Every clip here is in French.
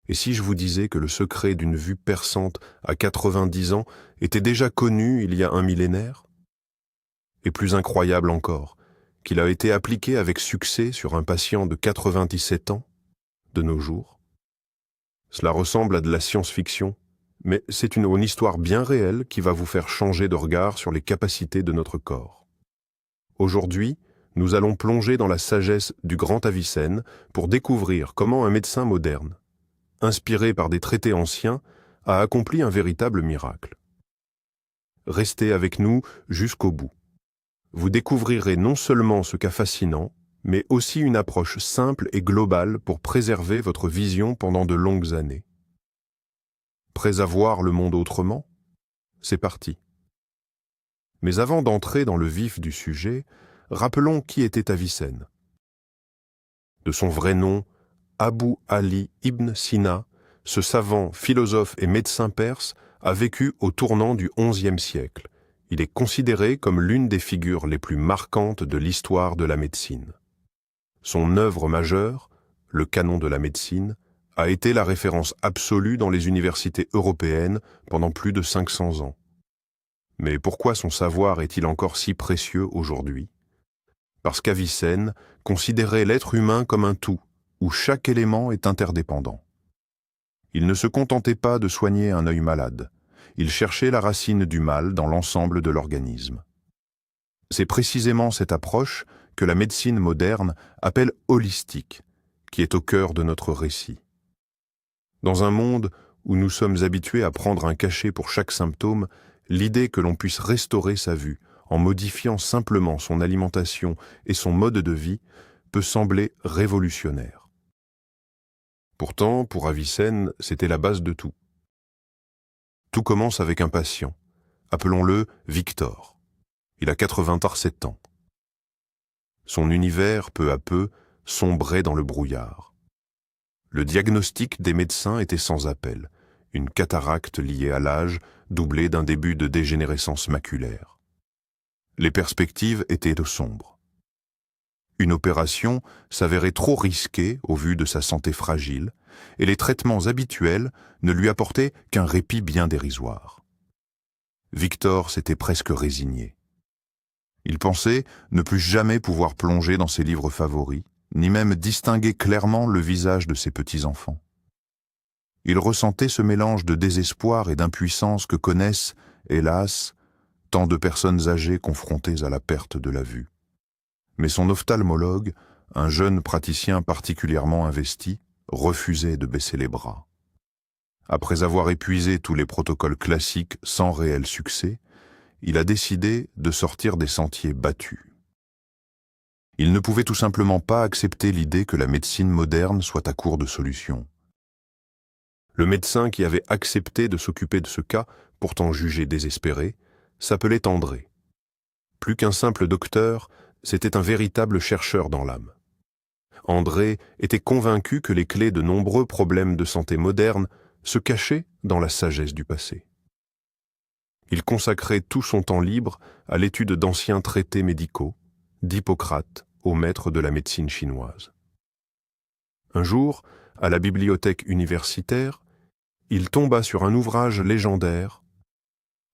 Et si je vous disais que le secret d'une vue perçante à 90 ans était déjà connu il y a un millénaire? Et plus incroyable encore, qu'il a été appliqué avec succès sur un patient de 97 ans, de nos jours? Cela ressemble à de la science-fiction, mais c'est une histoire bien réelle qui va vous faire changer de regard sur les capacités de notre corps. Aujourd'hui, nous allons plonger dans la sagesse du grand Avicenne pour découvrir comment un médecin moderne, inspiré par des traités anciens, a accompli un véritable miracle. Restez avec nous jusqu'au bout. Vous découvrirez non seulement ce cas fascinant, mais aussi une approche simple et globale pour préserver votre vision pendant de longues années. Prêts à voir le monde autrement? C'est parti. Mais avant d'entrer dans le vif du sujet, rappelons qui était Avicenne. De son vrai nom, Abu Ali ibn Sina, ce savant, philosophe et médecin perse a vécu au tournant du XIe siècle. Il est considéré comme l'une des figures les plus marquantes de l'histoire de la médecine. Son œuvre majeure, le Canon de la médecine, a été la référence absolue dans les universités européennes pendant plus de 500 ans. Mais pourquoi son savoir est-il encore si précieux aujourd'hui? Parce qu'Avicenne considérait l'être humain comme un tout, où chaque élément est interdépendant. Il ne se contentait pas de soigner un œil malade, il cherchait la racine du mal dans l'ensemble de l'organisme. C'est précisément cette approche que la médecine moderne appelle holistique, qui est au cœur de notre récit. Dans un monde où nous sommes habitués à prendre un cachet pour chaque symptôme, l'idée que l'on puisse restaurer sa vue en modifiant simplement son alimentation et son mode de vie peut sembler révolutionnaire. Pourtant, pour Avicenne, c'était la base de tout. Tout commence avec un patient. Appelons-le Victor. Il a 87 ans. Son univers, peu à peu, sombrait dans le brouillard. Le diagnostic des médecins était sans appel. Une cataracte liée à l'âge, doublée d'un début de dégénérescence maculaire. Les perspectives étaient sombres. Une opération s'avérait trop risquée au vu de sa santé fragile, et les traitements habituels ne lui apportaient qu'un répit bien dérisoire. Victor s'était presque résigné. Il pensait ne plus jamais pouvoir plonger dans ses livres favoris, ni même distinguer clairement le visage de ses petits-enfants. Il ressentait ce mélange de désespoir et d'impuissance que connaissent, hélas, tant de personnes âgées confrontées à la perte de la vue. Mais son ophtalmologue, un jeune praticien particulièrement investi, refusait de baisser les bras. Après avoir épuisé tous les protocoles classiques sans réel succès, il a décidé de sortir des sentiers battus. Il ne pouvait tout simplement pas accepter l'idée que la médecine moderne soit à court de solutions. Le médecin qui avait accepté de s'occuper de ce cas, pourtant jugé désespéré, s'appelait André. Plus qu'un simple docteur, c'était un véritable chercheur dans l'âme. André était convaincu que les clés de nombreux problèmes de santé modernes se cachaient dans la sagesse du passé. Il consacrait tout son temps libre à l'étude d'anciens traités médicaux, d'Hippocrate au maître de la médecine chinoise. Un jour, à la bibliothèque universitaire, il tomba sur un ouvrage légendaire,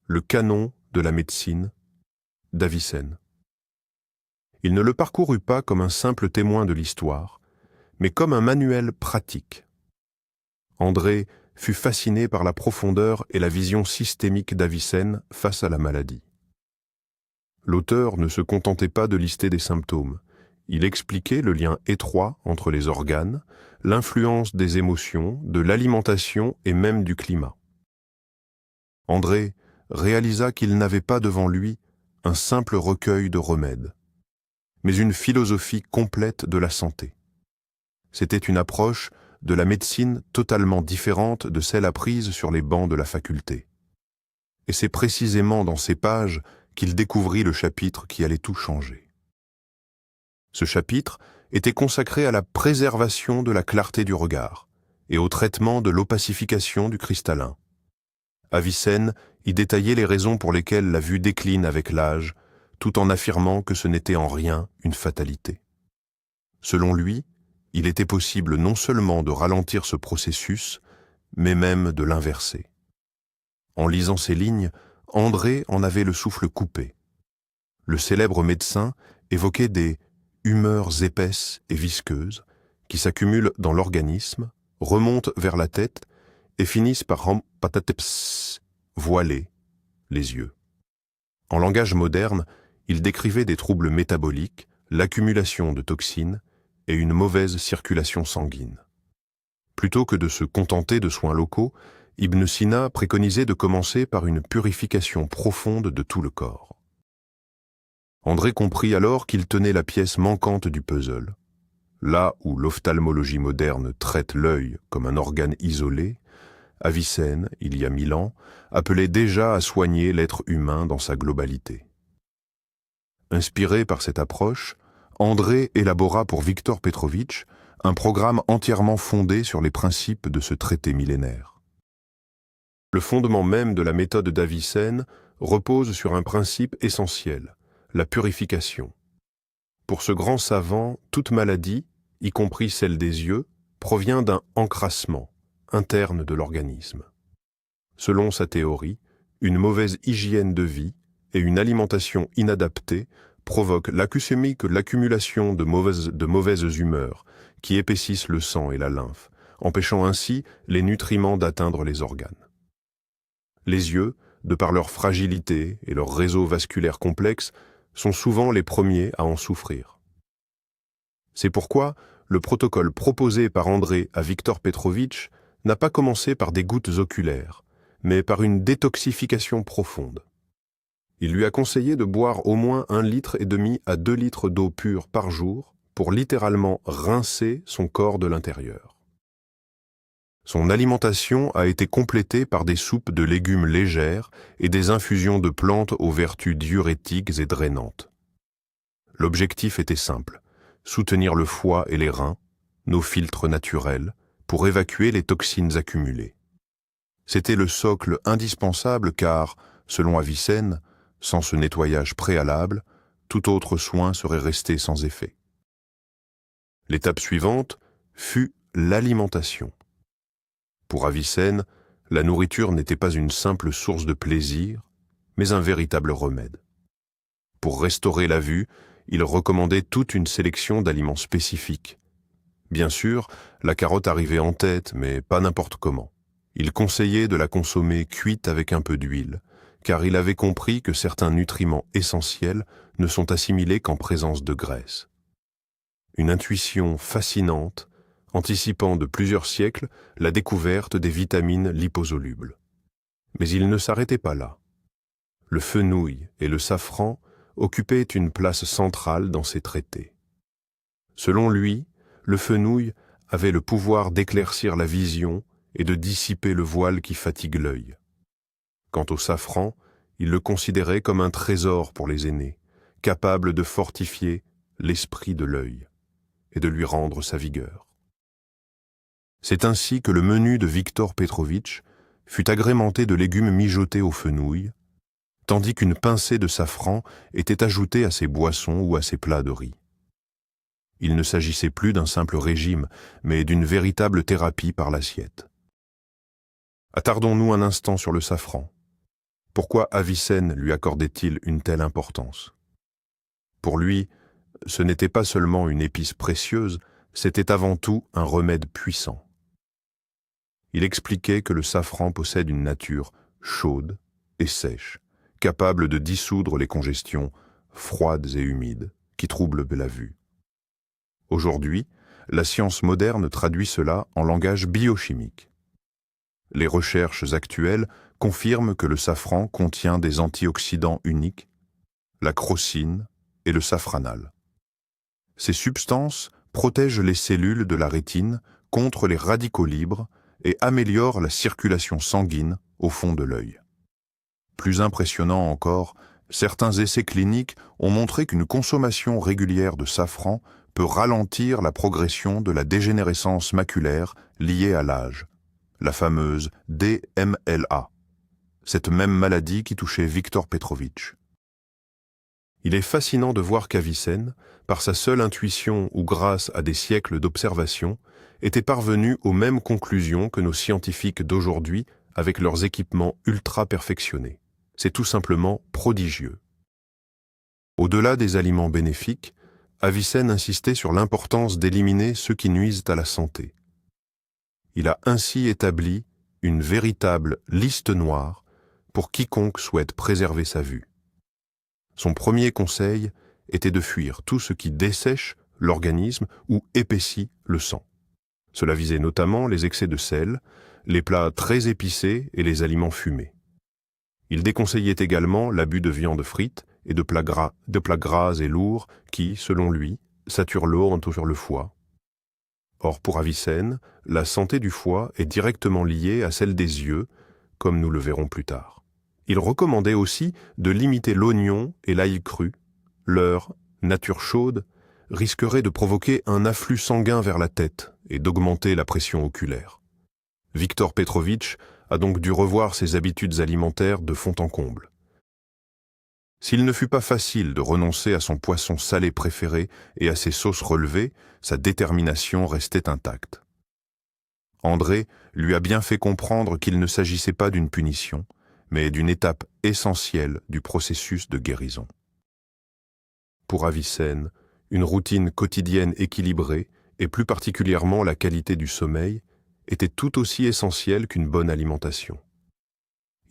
le Canon de la médecine d'Avicenne. Il ne le parcourut pas comme un simple témoin de l'histoire, mais comme un manuel pratique. André fut fasciné par la profondeur et la vision systémique d'Avicenne face à la maladie. L'auteur ne se contentait pas de lister des symptômes. Il expliquait le lien étroit entre les organes, l'influence des émotions, de l'alimentation et même du climat. André réalisa qu'il n'avait pas devant lui un simple recueil de remèdes, mais une philosophie complète de la santé. C'était une approche de la médecine totalement différente de celle apprise sur les bancs de la faculté. Et c'est précisément dans ces pages qu'il découvrit le chapitre qui allait tout changer. Ce chapitre était consacré à la préservation de la clarté du regard et au traitement de l'opacification du cristallin. Avicenne y détaillait les raisons pour lesquelles la vue décline avec l'âge, tout en affirmant que ce n'était en rien une fatalité. Selon lui, il était possible non seulement de ralentir ce processus, mais même de l'inverser. En lisant ces lignes, André en avait le souffle coupé. Le célèbre médecin évoquait des humeurs épaisses et visqueuses qui s'accumulent dans l'organisme, remontent vers la tête et finissent par voiler les yeux. En langage moderne, il décrivait des troubles métaboliques, l'accumulation de toxines et une mauvaise circulation sanguine. Plutôt que de se contenter de soins locaux, Ibn Sina préconisait de commencer par une purification profonde de tout le corps. André comprit alors qu'il tenait la pièce manquante du puzzle. Là où l'ophtalmologie moderne traite l'œil comme un organe isolé, Avicenne, il y a 1000 ans, appelait déjà à soigner l'être humain dans sa globalité. Inspiré par cette approche, André élabora pour Viktor Petrovitch un programme entièrement fondé sur les principes de ce traité millénaire. Le fondement même de la méthode d'Avicenne repose sur un principe essentiel, la purification. Pour ce grand savant, toute maladie, y compris celle des yeux, provient d'un encrassement interne de l'organisme. Selon sa théorie, une mauvaise hygiène de vie et une alimentation inadaptée provoquent l'accumulation de mauvaises humeurs qui épaississent le sang et la lymphe, empêchant ainsi les nutriments d'atteindre les organes. Les yeux, de par leur fragilité et leur réseau vasculaire complexe, sont souvent les premiers à en souffrir. C'est pourquoi le protocole proposé par André à Viktor Petrovitch n'a pas commencé par des gouttes oculaires, mais par une détoxification profonde. Il lui a conseillé de boire au moins 1,5 litre à 2 litres d'eau pure par jour pour littéralement rincer son corps de l'intérieur. Son alimentation a été complétée par des soupes de légumes légères et des infusions de plantes aux vertus diurétiques et drainantes. L'objectif était simple, soutenir le foie et les reins, nos filtres naturels, pour évacuer les toxines accumulées. C'était le socle indispensable car, selon Avicenne, sans ce nettoyage préalable, tout autre soin serait resté sans effet. L'étape suivante fut l'alimentation. Pour Avicenne, la nourriture n'était pas une simple source de plaisir, mais un véritable remède. Pour restaurer la vue, il recommandait toute une sélection d'aliments spécifiques. Bien sûr, la carotte arrivait en tête, mais pas n'importe comment. Il conseillait de la consommer cuite avec un peu d'huile, car il avait compris que certains nutriments essentiels ne sont assimilés qu'en présence de graisse. Une intuition fascinante, anticipant de plusieurs siècles la découverte des vitamines liposolubles. Mais il ne s'arrêtait pas là. Le fenouil et le safran occupaient une place centrale dans ses traités. Selon lui, le fenouil avait le pouvoir d'éclaircir la vision et de dissiper le voile qui fatigue l'œil. Quant au safran, il le considérait comme un trésor pour les aînés, capable de fortifier l'esprit de l'œil et de lui rendre sa vigueur. C'est ainsi que le menu de Viktor Petrovitch fut agrémenté de légumes mijotés au fenouil, tandis qu'une pincée de safran était ajoutée à ses boissons ou à ses plats de riz. Il ne s'agissait plus d'un simple régime, mais d'une véritable thérapie par l'assiette. Attardons-nous un instant sur le safran. Pourquoi Avicenne lui accordait-il une telle importance? Pour lui, ce n'était pas seulement une épice précieuse, c'était avant tout un remède puissant. Il expliquait que le safran possède une nature chaude et sèche, capable de dissoudre les congestions froides et humides qui troublent la vue. Aujourd'hui, la science moderne traduit cela en langage biochimique. Les recherches actuelles confirment que le safran contient des antioxydants uniques, la crocine et le safranal. Ces substances protègent les cellules de la rétine contre les radicaux libres et améliorent la circulation sanguine au fond de l'œil. Plus impressionnant encore, certains essais cliniques ont montré qu'une consommation régulière de safran peut ralentir la progression de la dégénérescence maculaire liée à l'âge, la fameuse DMLA, cette même maladie qui touchait Viktor Petrovitch. Il est fascinant de voir qu'Avicenne, par sa seule intuition ou grâce à des siècles d'observation, était parvenu aux mêmes conclusions que nos scientifiques d'aujourd'hui avec leurs équipements ultra perfectionnés. C'est tout simplement prodigieux. Au-delà des aliments bénéfiques, Avicenne insistait sur l'importance d'éliminer ceux qui nuisent à la santé. Il a ainsi établi une véritable liste noire pour quiconque souhaite préserver sa vue. Son premier conseil était de fuir tout ce qui dessèche l'organisme ou épaissit le sang. Cela visait notamment les excès de sel, les plats très épicés et les aliments fumés. Il déconseillait également l'abus de viande frite et de plats gras et lourds qui, selon lui, saturent l'eau sur le foie. Or, pour Avicenne, la santé du foie est directement liée à celle des yeux, comme nous le verrons plus tard. Il recommandait aussi de limiter l'oignon et l'ail cru. Leur nature chaude risquerait de provoquer un afflux sanguin vers la tête et d'augmenter la pression oculaire. Viktor Petrovitch a donc dû revoir ses habitudes alimentaires de fond en comble. S'il ne fut pas facile de renoncer à son poisson salé préféré et à ses sauces relevées, sa détermination restait intacte. André lui a bien fait comprendre qu'il ne s'agissait pas d'une punition, mais d'une étape essentielle du processus de guérison. Pour Avicenne, une routine quotidienne équilibrée, et plus particulièrement la qualité du sommeil, était tout aussi essentielle qu'une bonne alimentation.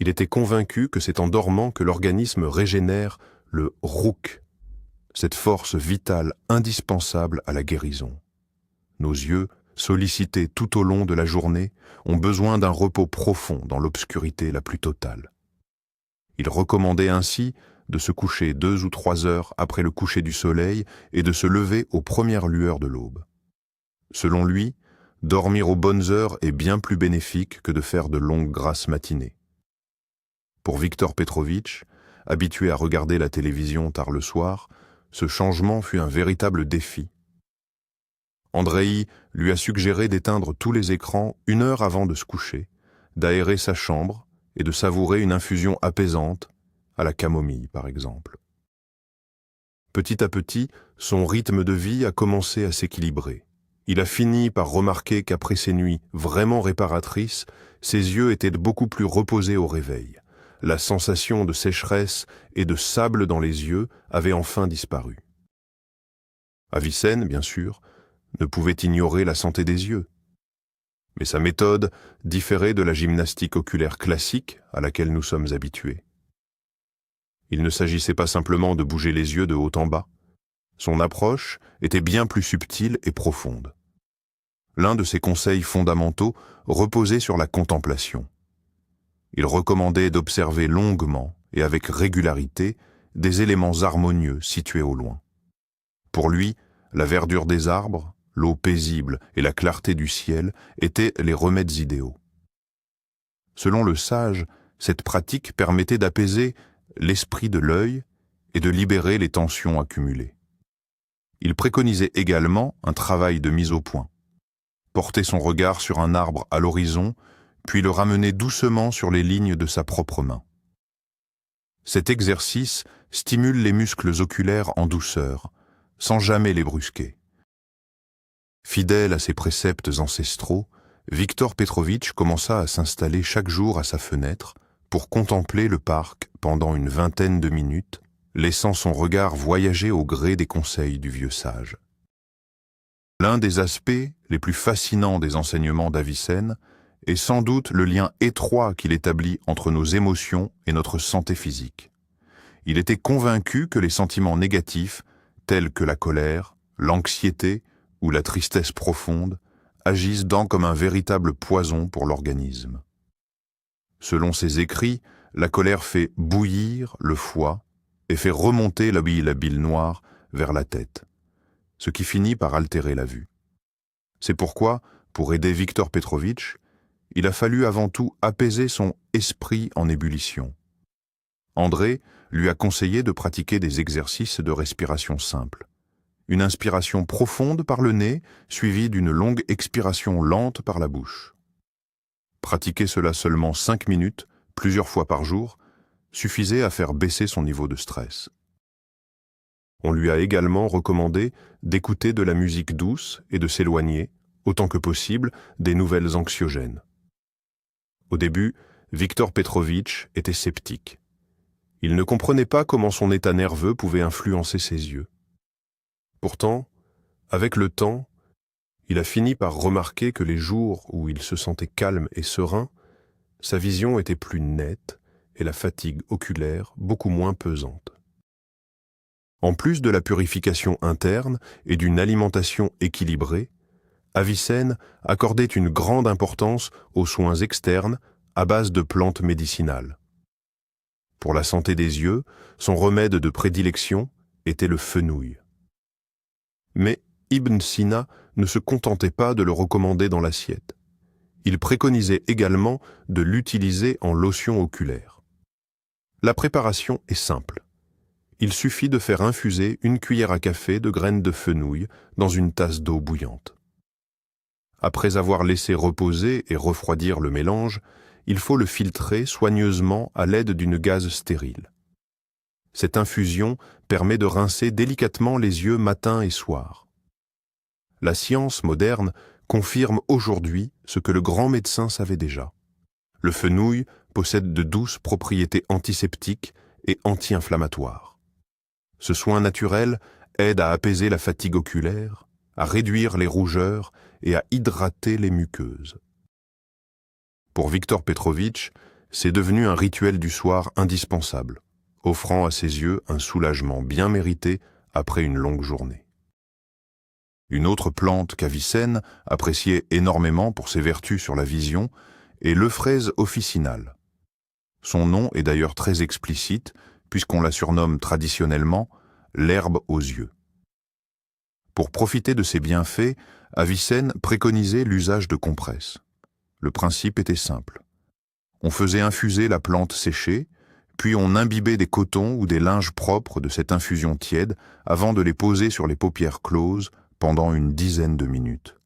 Il était convaincu que c'est en dormant que l'organisme régénère le rouk, cette force vitale indispensable à la guérison. Nos yeux, sollicités tout au long de la journée, ont besoin d'un repos profond dans l'obscurité la plus totale. Il recommandait ainsi de se coucher 2 ou 3 heures après le coucher du soleil et de se lever aux premières lueurs de l'aube. Selon lui, dormir aux bonnes heures est bien plus bénéfique que de faire de longues grasses matinées. Pour Viktor Petrovitch, habitué à regarder la télévision tard le soir, ce changement fut un véritable défi. Andreï lui a suggéré d'éteindre tous les écrans 1 heure avant de se coucher, d'aérer sa chambre et de savourer une infusion apaisante, à la camomille par exemple. Petit à petit, son rythme de vie a commencé à s'équilibrer. Il a fini par remarquer qu'après ces nuits vraiment réparatrices, ses yeux étaient beaucoup plus reposés au réveil. La sensation de sécheresse et de sable dans les yeux avait enfin disparu. Avicenne, bien sûr, ne pouvait ignorer la santé des yeux. Mais sa méthode différait de la gymnastique oculaire classique à laquelle nous sommes habitués. Il ne s'agissait pas simplement de bouger les yeux de haut en bas. Son approche était bien plus subtile et profonde. L'un de ses conseils fondamentaux reposait sur la contemplation. Il recommandait d'observer longuement et avec régularité des éléments harmonieux situés au loin. Pour lui, la verdure des arbres, l'eau paisible et la clarté du ciel étaient les remèdes idéaux. Selon le sage, cette pratique permettait d'apaiser l'esprit de l'œil et de libérer les tensions accumulées. Il préconisait également un travail de mise au point. Porter son regard sur un arbre à l'horizon, puis le ramener doucement sur les lignes de sa propre main. Cet exercice stimule les muscles oculaires en douceur, sans jamais les brusquer. Fidèle à ses préceptes ancestraux, Viktor Petrovitch commença à s'installer chaque jour à sa fenêtre pour contempler le parc pendant une 20aine de minutes, laissant son regard voyager au gré des conseils du vieux sage. L'un des aspects les plus fascinants des enseignements d'Avicenne est sans doute le lien étroit qu'il établit entre nos émotions et notre santé physique. Il était convaincu que les sentiments négatifs, tels que la colère, l'anxiété ou la tristesse profonde, agissent comme un véritable poison pour l'organisme. Selon ses écrits, la colère fait bouillir le foie et fait remonter la bile noire vers la tête, ce qui finit par altérer la vue. C'est pourquoi, pour aider Viktor Petrovitch, il a fallu avant tout apaiser son esprit en ébullition. André lui a conseillé de pratiquer des exercices de respiration simple. Une inspiration profonde par le nez, suivie d'une longue expiration lente par la bouche. Pratiquer cela seulement 5 minutes, plusieurs fois par jour, suffisait à faire baisser son niveau de stress. On lui a également recommandé d'écouter de la musique douce et de s'éloigner, autant que possible, des nouvelles anxiogènes. Au début, Viktor Petrovitch était sceptique. Il ne comprenait pas comment son état nerveux pouvait influencer ses yeux. Pourtant, avec le temps, il a fini par remarquer que les jours où il se sentait calme et serein, sa vision était plus nette et la fatigue oculaire beaucoup moins pesante. En plus de la purification interne et d'une alimentation équilibrée, Avicenne accordait une grande importance aux soins externes à base de plantes médicinales. Pour la santé des yeux, son remède de prédilection était le fenouil. Mais Ibn Sina ne se contentait pas de le recommander dans l'assiette. Il préconisait également de l'utiliser en lotion oculaire. La préparation est simple. Il suffit de faire infuser une cuillère à café de graines de fenouil dans une tasse d'eau bouillante. Après avoir laissé reposer et refroidir le mélange, il faut le filtrer soigneusement à l'aide d'une gaze stérile. Cette infusion permet de rincer délicatement les yeux matin et soir. La science moderne confirme aujourd'hui ce que le grand médecin savait déjà. Le fenouil possède de douces propriétés antiseptiques et anti-inflammatoires. Ce soin naturel aide à apaiser la fatigue oculaire, à réduire les rougeurs et à hydrater les muqueuses. Pour Viktor Petrovitch, c'est devenu un rituel du soir indispensable, offrant à ses yeux un soulagement bien mérité après une longue journée. Une autre plante qu'Avicenne appréciait énormément pour ses vertus sur la vision est l'euphrase officinale. Son nom est d'ailleurs très explicite, puisqu'on la surnomme traditionnellement l'herbe aux yeux. Pour profiter de ses bienfaits, Avicenne préconisait l'usage de compresses. Le principe était simple. On faisait infuser la plante séchée, puis on imbibait des cotons ou des linges propres de cette infusion tiède avant de les poser sur les paupières closes pendant une dizaine de minutes.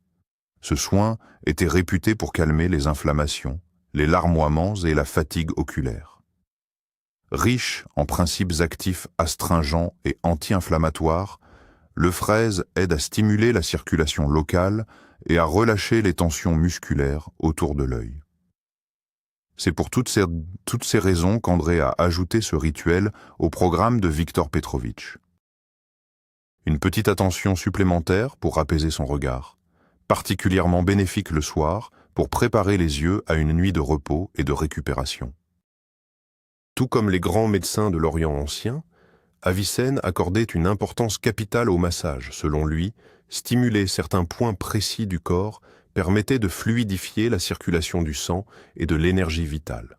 Ce soin était réputé pour calmer les inflammations, les larmoiements et la fatigue oculaire. Riche en principes actifs astringents et anti-inflammatoires, l'euphrase aide à stimuler la circulation locale et à relâcher les tensions musculaires autour de l'œil. C'est pour toutes ces raisons qu'André a ajouté ce rituel au programme de Viktor Petrovitch. Une petite attention supplémentaire pour apaiser son regard, particulièrement bénéfique le soir pour préparer les yeux à une nuit de repos et de récupération. Tout comme les grands médecins de l'Orient ancien, Avicenne accordait une importance capitale au massage. Selon lui, stimuler certains points précis du corps permettait de fluidifier la circulation du sang et de l'énergie vitale.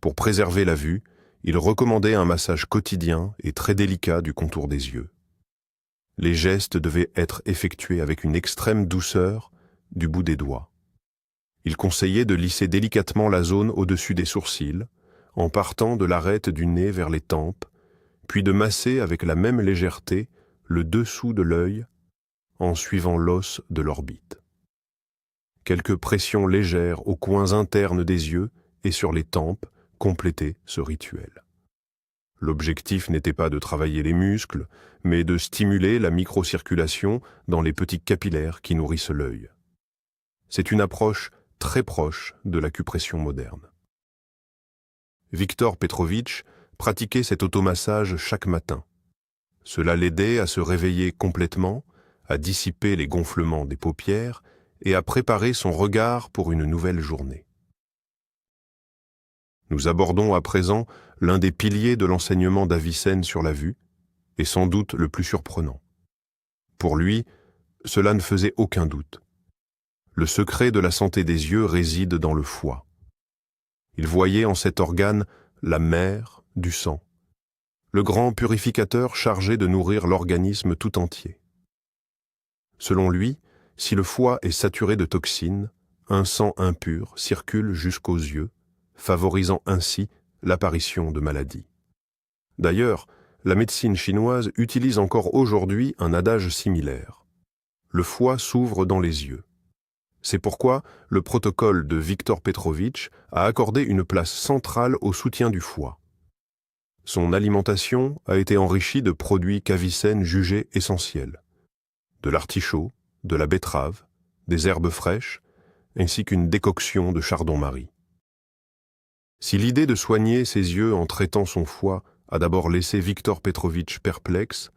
Pour préserver la vue, il recommandait un massage quotidien et très délicat du contour des yeux. Les gestes devaient être effectués avec une extrême douceur du bout des doigts. Il conseillait de lisser délicatement la zone au-dessus des sourcils, en partant de l'arête du nez vers les tempes, puis de masser avec la même légèreté le dessous de l'œil en suivant l'os de l'orbite. Quelques pressions légères aux coins internes des yeux et sur les tempes complétaient ce rituel. L'objectif n'était pas de travailler les muscles, mais de stimuler la microcirculation dans les petits capillaires qui nourrissent l'œil. C'est une approche très proche de l'acupression moderne. Viktor Petrovitch pratiquait cet automassage chaque matin. Cela l'aidait à se réveiller complètement, à dissiper les gonflements des paupières et à préparer son regard pour une nouvelle journée. Nous abordons à présent l'un des piliers de l'enseignement d'Avicenne sur la vue, et sans doute le plus surprenant. Pour lui, cela ne faisait aucun doute. Le secret de la santé des yeux réside dans le foie. Il voyait en cet organe la mère du sang, le grand purificateur chargé de nourrir l'organisme tout entier. Selon lui, si le foie est saturé de toxines, un sang impur circule jusqu'aux yeux, favorisant ainsi l'apparition de maladies. D'ailleurs, la médecine chinoise utilise encore aujourd'hui un adage similaire. Le foie s'ouvre dans les yeux. C'est pourquoi le protocole de Viktor Petrovitch a accordé une place centrale au soutien du foie. Son alimentation a été enrichie de produits qu'Avicenne jugeait essentiels. De l'artichaut, de la betterave, des herbes fraîches, ainsi qu'une décoction de chardon-marie. Si l'idée de soigner ses yeux en traitant son foie a d'abord laissé Victor Petrovitch perplexe,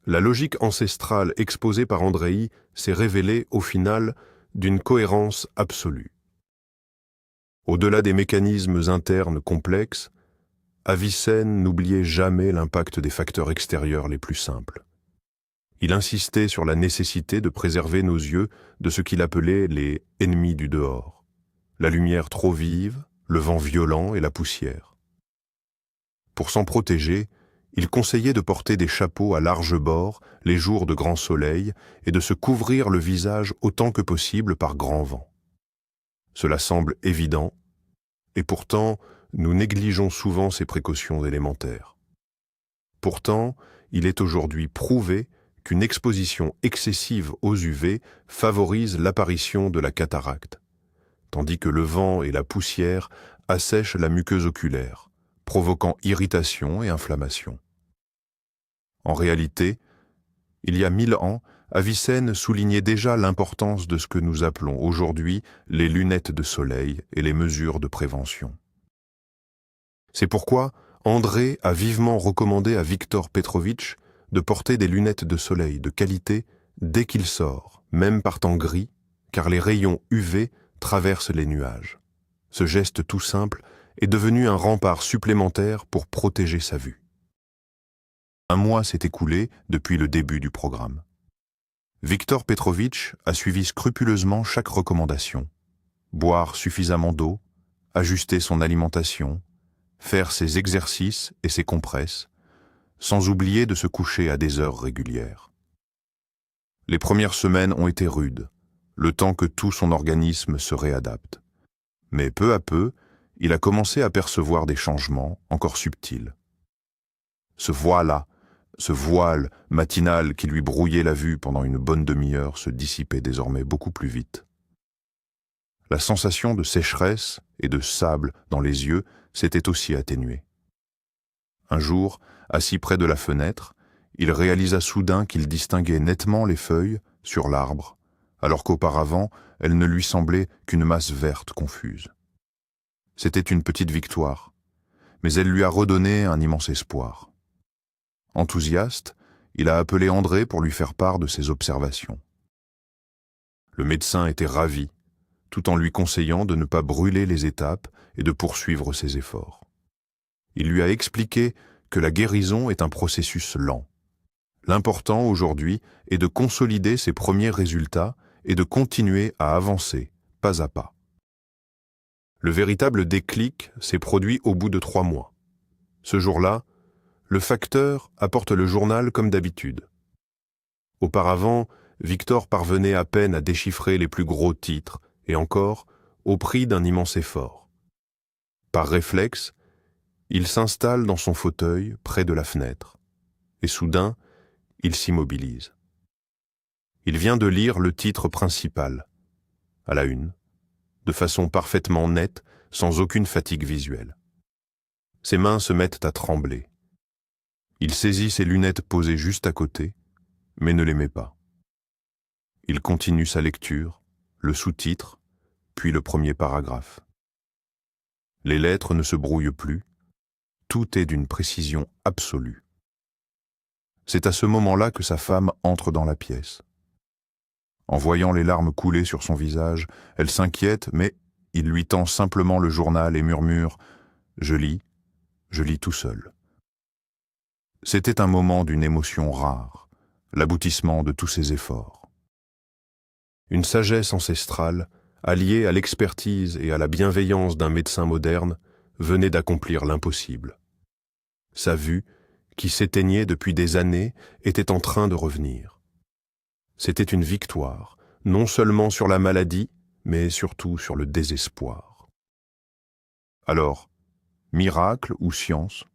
la logique ancestrale exposée par Andreï s'est révélée, au final, d'une cohérence absolue. Au-delà des mécanismes internes complexes, Avicenne n'oubliait jamais l'impact des facteurs extérieurs les plus simples. Il insistait sur la nécessité de préserver nos yeux de ce qu'il appelait les « ennemis du dehors », la lumière trop vive, le vent violent et la poussière. Pour s'en protéger, il conseillait de porter des chapeaux à large bord les jours de grand soleil et de se couvrir le visage autant que possible par grand vent. Cela semble évident, et pourtant, nous négligeons souvent ces précautions élémentaires. Pourtant, il est aujourd'hui prouvé qu'une exposition excessive aux UV favorise l'apparition de la cataracte, tandis que le vent et la poussière assèchent la muqueuse oculaire, provoquant irritation et inflammation. En réalité, il y a 1000 ans, Avicenne soulignait déjà l'importance de ce que nous appelons aujourd'hui les lunettes de soleil et les mesures de prévention. C'est pourquoi André a vivement recommandé à Victor Petrovitch de porter des lunettes de soleil de qualité dès qu'il sort, même par temps gris, car les rayons UV traversent les nuages. Ce geste tout simple est devenu un rempart supplémentaire pour protéger sa vue. Un mois s'est écoulé depuis le début du programme. Victor Petrovitch a suivi scrupuleusement chaque recommandation. Boire suffisamment d'eau, ajuster son alimentation, faire ses exercices et ses compresses, sans oublier de se coucher à des heures régulières. Les premières semaines ont été rudes, le temps que tout son organisme se réadapte. Mais peu à peu, il a commencé à percevoir des changements encore subtils. Ce voile matinal qui lui brouillait la vue pendant une bonne demi-heure se dissipait désormais beaucoup plus vite. La sensation de sécheresse et de sable dans les yeux s'était aussi atténuée. Un jour, assis près de la fenêtre, il réalisa soudain qu'il distinguait nettement les feuilles sur l'arbre, alors qu'auparavant, elles ne lui semblaient qu'une masse verte confuse. C'était une petite victoire, mais elle lui a redonné un immense espoir. Enthousiaste, il a appelé André pour lui faire part de ses observations. Le médecin était ravi, tout en lui conseillant de ne pas brûler les étapes et de poursuivre ses efforts. Il lui a expliqué que la guérison est un processus lent. L'important aujourd'hui est de consolider ses premiers résultats et de continuer à avancer, pas à pas. Le véritable déclic s'est produit au bout de 3 mois. Ce jour-là, le facteur apporte le journal comme d'habitude. Auparavant, Victor parvenait à peine à déchiffrer les plus gros titres, et encore, au prix d'un immense effort. Par réflexe, il s'installe dans son fauteuil près de la fenêtre, et soudain, il s'immobilise. Il vient de lire le titre principal, à la une, de façon parfaitement nette, sans aucune fatigue visuelle. Ses mains se mettent à trembler. Il saisit ses lunettes posées juste à côté, mais ne les met pas. Il continue sa lecture, le sous-titre, puis le premier paragraphe. Les lettres ne se brouillent plus, tout est d'une précision absolue. C'est à ce moment-là que sa femme entre dans la pièce. En voyant les larmes couler sur son visage, elle s'inquiète, mais il lui tend simplement le journal et murmure « Je lis tout seul ». C'était un moment d'une émotion rare, l'aboutissement de tous ses efforts. Une sagesse ancestrale, alliée à l'expertise et à la bienveillance d'un médecin moderne, venait d'accomplir l'impossible. Sa vue, qui s'éteignait depuis des années, était en train de revenir. C'était une victoire, non seulement sur la maladie, mais surtout sur le désespoir. Alors, miracle ou science ?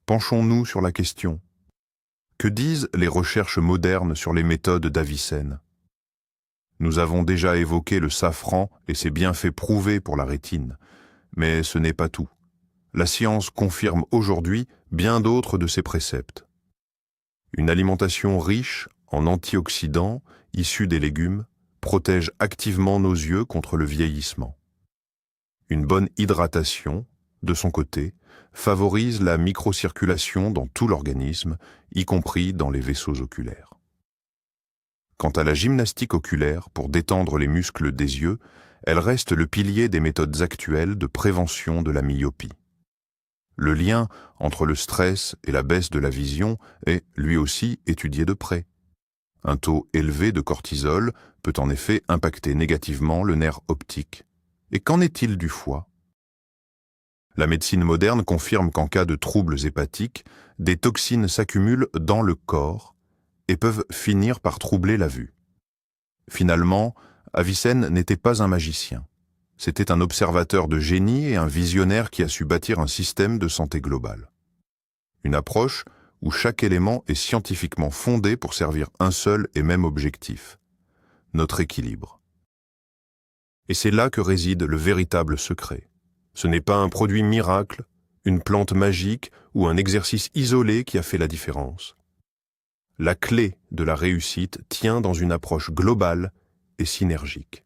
Penchons-nous sur la question. Que disent les recherches modernes sur les méthodes d'Avicenne ? Nous avons déjà évoqué le safran et ses bienfaits prouvés pour la rétine, mais ce n'est pas tout. la science confirme aujourd'hui bien d'autres de ces préceptes. Une alimentation riche en antioxydants issus des légumes protège activement nos yeux contre le vieillissement. Une bonne hydratation, de son côté, favorise la microcirculation dans tout l'organisme, y compris dans les vaisseaux oculaires. Quant à la gymnastique oculaire, pour détendre les muscles des yeux, elle reste le pilier des méthodes actuelles de prévention de la myopie. Le lien entre le stress et la baisse de la vision est, lui aussi, étudié de près. Un taux élevé de cortisol peut en effet impacter négativement le nerf optique. Et qu'en est-il du foie? La médecine moderne confirme qu'en cas de troubles hépatiques, des toxines s'accumulent dans le corps et peuvent finir par troubler la vue. Finalement, Avicenne n'était pas un magicien. C'était un observateur de génie et un visionnaire qui a su bâtir un système de santé globale. Une approche où chaque élément est scientifiquement fondé pour servir un seul et même objectif, notre équilibre. Et c'est là que réside le véritable secret. Ce n'est pas un produit miracle, une plante magique ou un exercice isolé qui a fait la différence. La clé de la réussite tient dans une approche globale et synergique.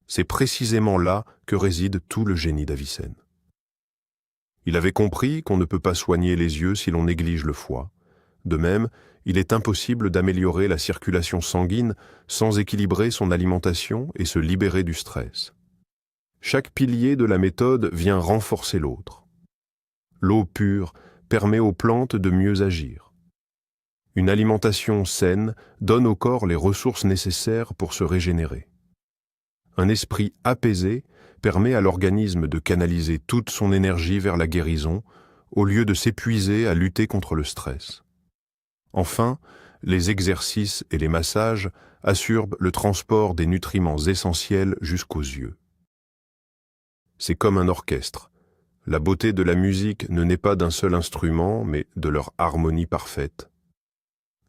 C'est précisément là que réside tout le génie d'Avicenne. Il avait compris qu'on ne peut pas soigner les yeux si l'on néglige le foie. De même, il est impossible d'améliorer la circulation sanguine sans équilibrer son alimentation et se libérer du stress. Chaque pilier de la méthode vient renforcer l'autre. L'eau pure permet aux plantes de mieux agir. Une alimentation saine donne au corps les ressources nécessaires pour se régénérer. Un esprit apaisé permet à l'organisme de canaliser toute son énergie vers la guérison, au lieu de s'épuiser à lutter contre le stress. Enfin, les exercices et les massages assurent le transport des nutriments essentiels jusqu'aux yeux. C'est comme un orchestre. La beauté de la musique ne naît pas d'un seul instrument, mais de leur harmonie parfaite.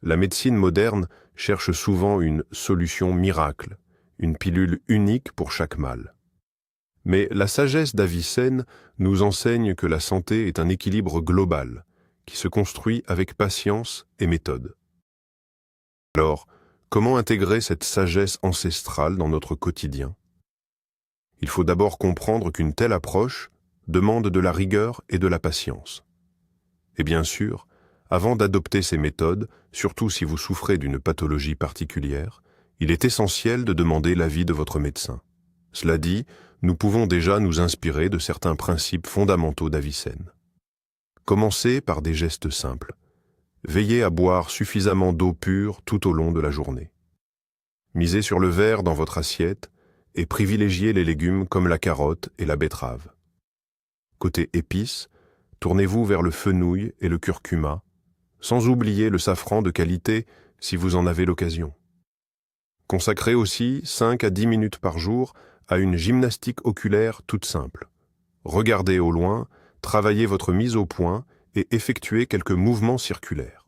La médecine moderne cherche souvent une solution miracle, une pilule unique pour chaque mal. Mais la sagesse d'Avicenne nous enseigne que la santé est un équilibre global, qui se construit avec patience et méthode. Alors, comment intégrer cette sagesse ancestrale dans notre quotidien? Il faut d'abord comprendre qu'une telle approche demande de la rigueur et de la patience. Et bien sûr, avant d'adopter ces méthodes, surtout si vous souffrez d'une pathologie particulière, il est essentiel de demander l'avis de votre médecin. Cela dit, nous pouvons déjà nous inspirer de certains principes fondamentaux d'Avicenne. Commencez par des gestes simples. Veillez à boire suffisamment d'eau pure tout au long de la journée. Misez sur le verre dans votre assiette et privilégiez les légumes comme la carotte et la betterave. Côté épices, tournez-vous vers le fenouil et le curcuma, sans oublier le safran de qualité si vous en avez l'occasion. Consacrez aussi 5 à 10 minutes par jour à une gymnastique oculaire toute simple. Regardez au loin, travaillez votre mise au point et effectuez quelques mouvements circulaires.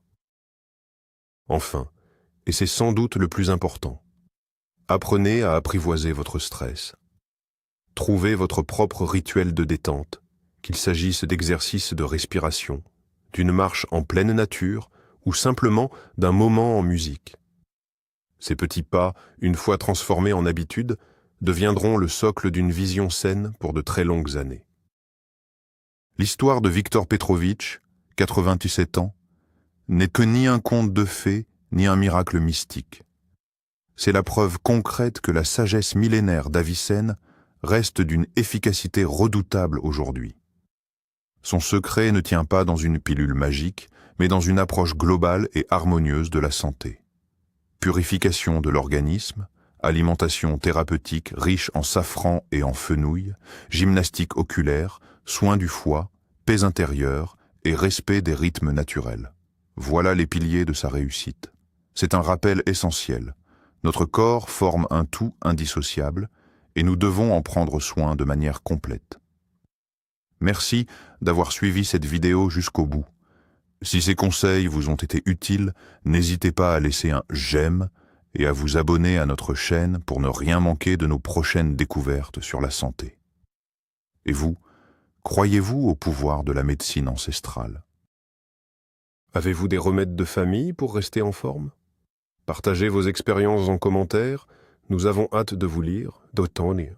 Enfin, et c'est sans doute le plus important, apprenez à apprivoiser votre stress. Trouvez votre propre rituel de détente, qu'il s'agisse d'exercices de respiration, d'une marche en pleine nature ou simplement d'un moment en musique. Ces petits pas, une fois transformés en habitude, deviendront le socle d'une vision saine pour de très longues années. L'histoire de Viktor Petrovitch, 97 ans, n'est que ni un conte de fées, ni un miracle mystique. C'est la preuve concrète que la sagesse millénaire d'Avicenne reste d'une efficacité redoutable aujourd'hui. Son secret ne tient pas dans une pilule magique, mais dans une approche globale et harmonieuse de la santé. Purification de l'organisme, alimentation thérapeutique riche en safran et en fenouil, gymnastique oculaire, soins du foie, paix intérieure et respect des rythmes naturels. Voilà les piliers de sa réussite. C'est un rappel essentiel. Notre corps forme un tout indissociable et nous devons en prendre soin de manière complète. Merci d'avoir suivi cette vidéo jusqu'au bout. Si ces conseils vous ont été utiles, n'hésitez pas à laisser un j'aime et à vous abonner à notre chaîne pour ne rien manquer de nos prochaines découvertes sur la santé. Et vous, Croyez-vous au pouvoir de la médecine ancestrale? Avez-vous des remèdes de famille pour rester en forme? Partagez vos expériences en commentaire. Nous avons hâte de vous lire. D'Otone.